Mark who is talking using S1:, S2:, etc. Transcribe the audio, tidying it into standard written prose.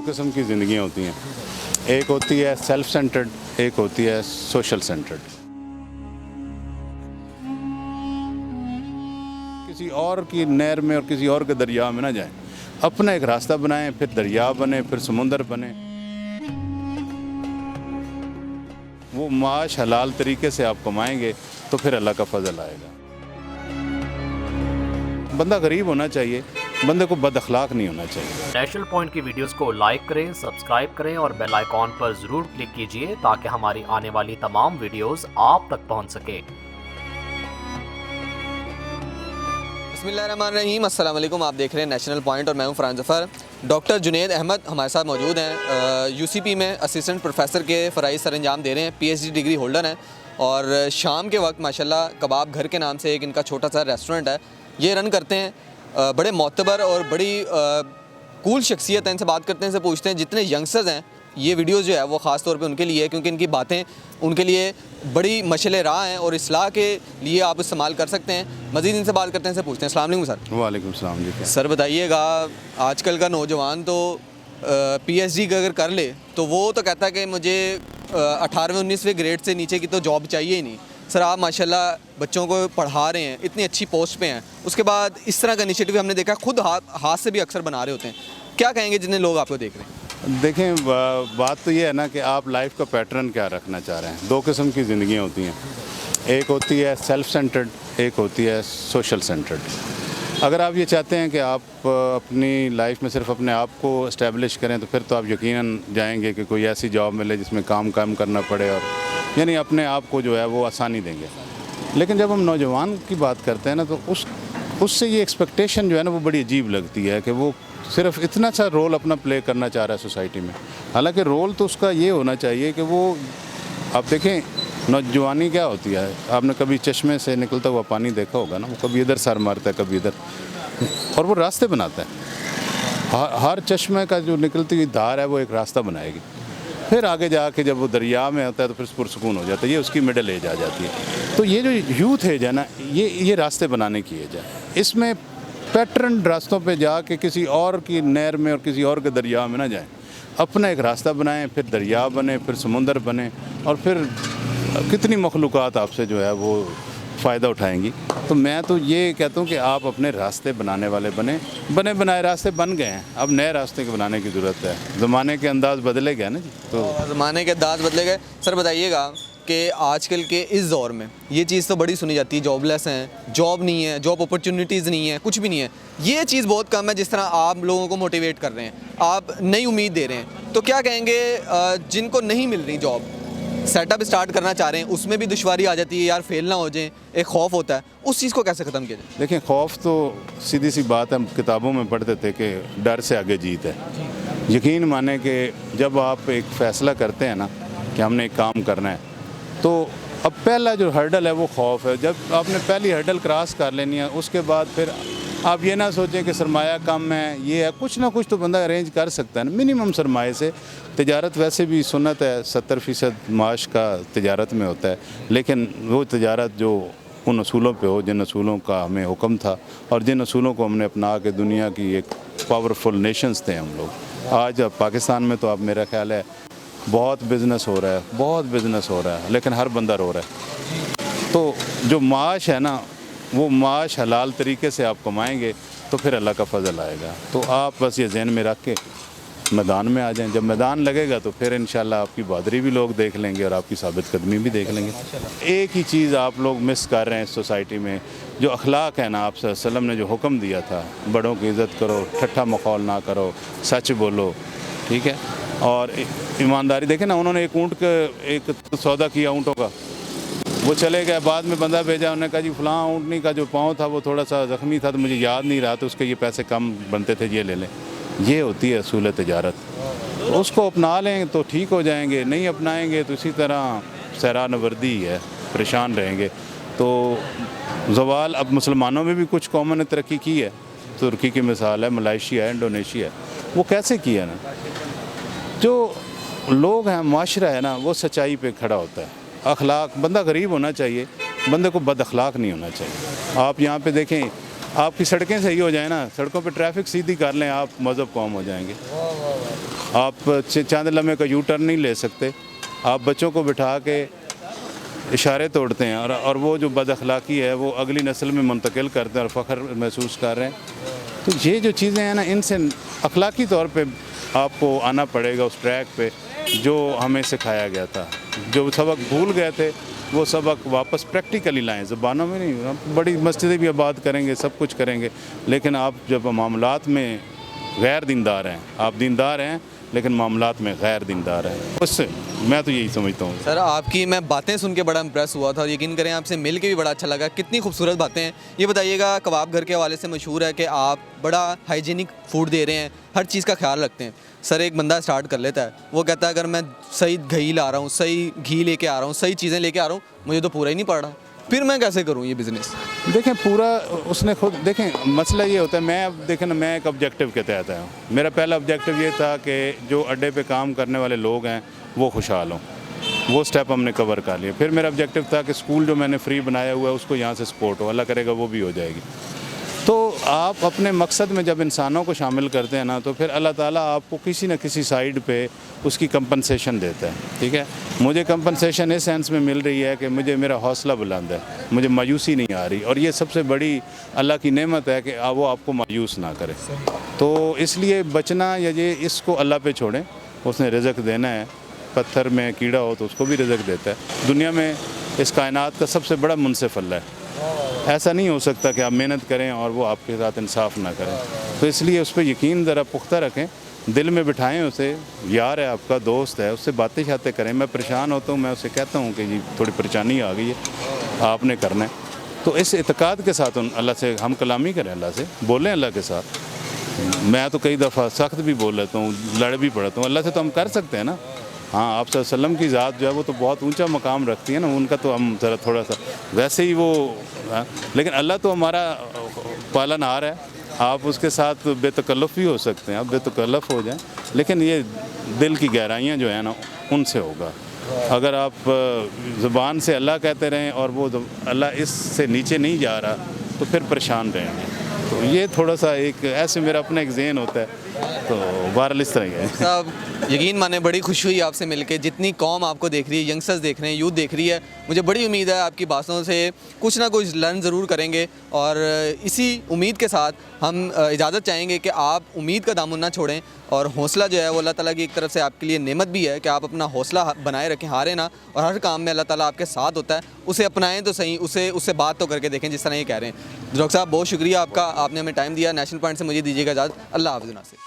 S1: किस्म की ज़िंदगियाँ होती हैं। एक होती है सेल्फ सेंटर्ड, एक होती है सोशल सेंटर्ड। किसी और की नहर में और किसी और के दरिया में ना जाएं, अपना एक रास्ता बनाएं, फिर दरिया बने, फिर समुंदर बने। वो माश हलाल तरीके से आप कमाएंगे तो फिर अल्लाह का फजल आएगा। बंदा गरीब होना चाहिए, बंदे को बद अखलाक नहीं होना चाहिए।
S2: नेशनल पॉइंट की वीडियोस को लाइक करें, सब्सक्राइब करें और बेल आइकॉन पर जरूर क्लिक कीजिए ताकि हमारी आने वाली तमाम वीडियोस आप तक पहुंच सके।
S3: बिस्मिल्लाहिर्रहमानिर्रहीम, अस्सलाम वालेकुम। आप देख रहे हैं नेशनल पॉइंट और मैं हूं फरहान ज़फ़र। डॉक्टर जुनैद अहमद हमारे साथ मौजूद हैं। यूसीपी में असिस्टेंट प्रोफेसर के फ़राइज़ सर अंजाम दे रहे हैं, पीएचडी डिग्री होल्डर हैं और शाम के वक्त माशाल्लाह कबाब घर के नाम से एक इनका छोटा सा रेस्टोरेंट है, ये रन करते हैं। बड़े मोतबर और बड़ी कूल शख्सियत हैं। इनसे बात करते हैं, इनसे पूछते हैं जितने यंगस्टर्स हैं, ये वीडियो जो है वो ख़ास तौर पे उनके लिए है क्योंकि इनकी बातें उनके लिए बड़ी मशले राह हैं और इस्लाह के लिए आप इस्तेमाल कर सकते हैं। मज़ीद इनसे बात करते हैं, इनसे पूछते हैं। अस्सलाम वालेकुम सर।
S1: वालेकुम सलाम जी।
S3: सर बताइएगा, आजकल का नौजवान तो पीएचडी अगर कर ले तो वो तो कहता है कि मुझे 18वें 19वें ग्रेड से नीचे की तो जॉब चाहिए ही नहीं। सर आप माशाल्लाह बच्चों को पढ़ा रहे हैं, इतनी अच्छी पोस्ट पे हैं, उसके बाद इस तरह का इनिशिएटिव हमने देखा खुद हाथ से भी अक्सर बना रहे होते हैं। क्या कहेंगे जितने लोग आपको देख रहे हैं?
S1: देखें, बात तो ये है ना कि आप लाइफ का पैटर्न क्या रखना चाह रहे हैं। दो किस्म की ज़िंदगियाँ होती हैं, एक होती है सेल्फ सेंटर्ड, एक होती है सोशल सेंटर्ड। अगर आप ये चाहते हैं कि आप अपनी लाइफ में सिर्फ अपने आप को इस्टेब्लिश करें तो फिर तो आप यकीनन जाएंगे कि कोई ऐसी जॉब मिले जिसमें काम करना पड़े और यानी अपने आप को जो है वो आसानी देंगे। लेकिन जब हम नौजवान की बात करते हैं ना तो उससे ये एक्सपेक्टेशन जो है ना वो बड़ी अजीब लगती है कि वो सिर्फ इतना सा रोल अपना प्ले करना चाह रहा है सोसाइटी में। हालांकि रोल तो उसका ये होना चाहिए कि वो, आप देखें नौजवानी क्या होती है, आपने कभी चश्मे से निकलता हुआ पानी देखा होगा ना, वो कभी इधर सर मारता है कभी इधर, और वो रास्ते बनाता है। हर चश्मे का जो निकलती हुई धार है वो एक रास्ता बनाएगी, फिर आगे जाके जब वो दरिया में होता है तो फिर पुरसुकून हो जाता है। ये उसकी मिडिल एज आ जाती है। तो ये जो यूथ एज है ना, ये रास्ते बनाने की एज है। इसमें पैटर्न रास्तों पे जाके किसी और की नहर में और किसी और के दरिया में ना जाएं, अपना एक रास्ता बनाएं, फिर दरिया बने, फिर समुंदर बने और फिर कितनी मखलूक़ात आपसे जो है वो फ़ायदा उठाएंगी। तो मैं तो ये कहता हूँ कि आप अपने रास्ते बनाने वाले बने बनाए रास्ते बन गए हैं, अब नए रास्ते के बनाने की ज़रूरत है। ज़माने के अंदाज़ बदले गए ना जी, तो
S3: ज़माने के अंदाज़ बदले गए। सर बताइएगा कि आजकल के इस दौर में ये चीज़ तो बड़ी सुनी जाती है, जॉबलेस हैं, जॉब नहीं है, जॉब अपॉर्चुनिटीज़ नहीं है, कुछ भी नहीं है। ये चीज़ बहुत कम है जिस तरह आप लोगों को मोटिवेट कर रहे हैं, आप नई उम्मीद दे रहे हैं। तो क्या कहेंगे जिनको नहीं मिल रही जॉब, सेटअप स्टार्ट करना चाह रहे हैं, उसमें भी दुश्वारी आ जाती है, यार फेल ना हो जाए, एक खौफ होता है, उस चीज़ को कैसे ख़त्म किया जाए?
S1: देखें, खौफ तो सीधी सी बात है, हम किताबों में पढ़ते थे कि डर से आगे जीत है। यकीन माने कि जब आप एक फ़ैसला करते हैं ना कि हमने एक काम करना है, तो अब पहला जो हर्डल है वो खौफ है। जब आपने पहली हर्डल क्रॉस कर लेनी है, उसके बाद फिर आप ये ना सोचें कि सरमाया कम है, ये है, कुछ ना कुछ तो बंदा अरेंज कर सकता है ना। मिनिमम सरमाए से तिजारत, वैसे भी सुन्नत है 70% माश का तिजारत में होता है, लेकिन वो तिजारत जो उन असूलों पे हो जिन असूलों का हमें हुक्म था और जिन असूलों को हमने अपना के दुनिया की एक पावरफुल नेशंस थे हम लोग। आज पाकिस्तान में तो अब मेरा ख्याल है बहुत बिज़नेस हो रहा है, बहुत बिज़नेस हो रहा है, लेकिन हर बंदा रो रहा है। तो जो माश है ना, वो माश हलाल तरीके से आप कमाएंगे तो फिर अल्लाह का फजल आएगा। तो आप बस ये जहन में रख के मैदान में आ जाएं। जब मैदान लगेगा तो फिर इंशाल्लाह आपकी बहादुरी भी लोग देख लेंगे और आपकी साबित कदमी भी देख लेंगे। एक ही चीज़ आप लोग मिस कर रहे हैं सोसाइटी में, जो अखलाक है ना, आप सल्लल्लाहु अलैहि वसल्लम ने जो हुक्म दिया था, बड़ों की इज़्ज़त करो, ठट्ठा मखौल ना करो, सच बोलो, ठीक है, और ईमानदारी। देखें ना, उन्होंने एक ऊँट का एक सौदा किया ऊँटों का, वो चले गए, बाद में बंदा भेजा, उन्होंने कहा जी फलां ऊँटनी का जो पाँव था वो थोड़ा सा ज़ख्मी था तो मुझे याद नहीं रहा, तो उसके ये पैसे कम बनते थे, ये ले लें। ये होती है असूल तिजारत। उसको अपना लें तो ठीक हो जाएंगे, नहीं अपनाएंगे तो इसी तरह सैरान वर्दी है, परेशान रहेंगे। तो ज़वाल, अब मुसलमानों में भी कुछ कौमों ने तरक्की की है, तुर्की की मिसाल है, मलेशिया है, इंडोनेशिया है। वो कैसे किया ना, जो लोग हैं, माशरा है ना, वो सच्चाई पे खड़ा होता है। अखलाक, बंदा गरीब होना चाहिए, बंदे को बद अखलाक नहीं होना चाहिए। आप यहाँ पे देखें, आपकी सड़कें सही हो जाए ना, सड़कों पे ट्रैफिक सीधी कर लें, आप मज़हब कौम हो जाएंगे। आप चंद लम्हे का यू टर्न नहीं ले सकते। आप बच्चों को बिठा के इशारे तोड़ते हैं और वो जो बद अखलाक़ी है वो अगली नस्ल में मुंतकिल करते हैं और फ़ख्र महसूस कर रहे हैं। तो ये जो चीज़ें हैं ना, इनसे अखलाकी तौर पे आपको आना पड़ेगा उस ट्रैक पे जो हमें सिखाया गया था। जो सबक भूल गए थे वो सबक वापस प्रैक्टिकली लाएं, ज़बानों में नहीं। हम बड़ी मस्जिदें भी आबाद करेंगे, सब कुछ करेंगे, लेकिन आप जब मामलात में गैर दीनदार हैं, आप दीनदार हैं लेकिन मामलात में गैर दीनदार हैं, उससे मैं तो यही समझता हूँ।
S3: सर आपकी मैं बातें सुन के बड़ा इंप्रेस हुआ था और यकीन करें आपसे मिल के भी बड़ा अच्छा लगा। कितनी खूबसूरत बातें हैं। ये बताइएगा, कबाब घर के हवाले से मशहूर है कि आप बड़ा हाइजीनिक फूड दे रहे हैं, हर चीज़ का ख्याल रखते हैं। सर एक बंदा स्टार्ट कर लेता है, वो कहता है अगर मैं सही घी ला रहा हूँ, सही घी लेके आ रहा हूँ, सही चीज़ें लेके आ रहा हूँ, मुझे तो पूरा ही नहीं पड़ रहा, फिर मैं कैसे करूँ ये बिज़नेस?
S1: देखें पूरा उसने खुद देखें, मसला ये होता है, मैं अब देखें ना, मैं एक ऑब्जेक्टिव के तहत आया हूँ। मेरा पहला ऑब्जेक्टिव ये था कि जो अड्डे पे काम करने वाले लोग हैं वो खुशहाल हों, वो स्टेप हमने कवर कर लिया। फिर मेरा ऑब्जेक्टिव था कि स्कूल जो मैंने फ्री बनाया हुआ है उसको यहाँ से सपोर्ट हो, अल्लाह करेगा वो भी हो जाएगी। तो आप अपने मकसद में जब इंसानों को शामिल करते हैं ना, तो फिर अल्लाह ताला आपको किसी न किसी साइड पे उसकी कंपनसेशन देता है। ठीक है, मुझे कंपनसेशन इस सेंस में मिल रही है कि मुझे मेरा हौसला बुलंद है, मुझे मायूसी नहीं आ रही, और ये सबसे बड़ी अल्लाह की नेमत है कि वो आपको मायूस ना करे। तो इसलिए बचना या ये इसको अल्लाह पे छोड़ें, उसने रिज़्क देना है। पत्थर में कीड़ा हो तो उसको भी रिज़्क देता है। दुनिया में इस कायनात का सबसे बड़ा मुनसिफ अल्लाह है। ऐसा नहीं हो सकता कि आप मेहनत करें और वो आपके साथ इंसाफ ना करें। तो इसलिए उस पर यकीन ज़रा पुख्ता रखें, दिल में बिठाएं उसे, यार है आपका, दोस्त है, उससे बातें शातें करें। मैं परेशान होता हूँ, मैं उससे कहता हूँ कि जी थोड़ी परेशानी आ गई है, आपने करना है। तो इस इत्तेकाद के साथ अल्लाह से हम कलामी करें, अल्लाह से बोलें, अल्लाह के साथ। मैं तो कई दफ़ा सख्त भी बोल लेता हूँ, लड़ भी पड़ता हूँ, अल्लाह से तो हम कर सकते हैं ना। हाँ, आप सल्लल्लाहु अलैहि वसल्लम की ज़ात जो है वो तो बहुत ऊंचा मकाम रखती है ना, उनका तो हम ज़रा थोड़ा सा वैसे ही वो, लेकिन अल्लाह तो हमारा पालनहार है। आप उसके साथ बेतकल्लुफ़ भी हो सकते हैं, आप बेतकल्लुफ़ हो जाएं, लेकिन ये दिल की गहराइयाँ जो है ना उनसे होगा। अगर आप ज़ुबान से अल्लाह कहते रहें और वो अल्लाह इससे नीचे नहीं जा रहा, तो फिर परेशान रहेंगे। तो ये थोड़ा सा एक ऐसे मेरा अपना एक ज़हन होता है, तो बहरहाल इस तरह है।
S3: साहब यकीन माने बड़ी खुशी हुई आपसे मिलके। जितनी कौम आपको देख रही है, यंगस्टर्स देख रहे हैं, यूथ देख रही है, मुझे बड़ी उम्मीद है आपकी बातों से कुछ ना कुछ लर्न ज़रूर करेंगे। और इसी उम्मीद के साथ हम इजाज़त चाहेंगे कि आप उम्मीद का दामन ना छोड़ें, और हौसला जो है वो अल्लाह ताला की एक तरफ से आपके लिए नेमत भी है कि आप अपना हौसला बनाए रखें, हारें ना, और हर काम में अल्लाह ताला आपके साथ होता है। उसे अपनाएं तो सही, उससे बात तो करके देखें जिस तरह ये कह रहे हैं। डॉक्टर साहब बहुत शुक्रिया आपका, आपने हमें टाइम दिया। नेशनल पॉइंट से मुझे दीजिएगा इजाज़त। अल्लाह हाफ़िज़।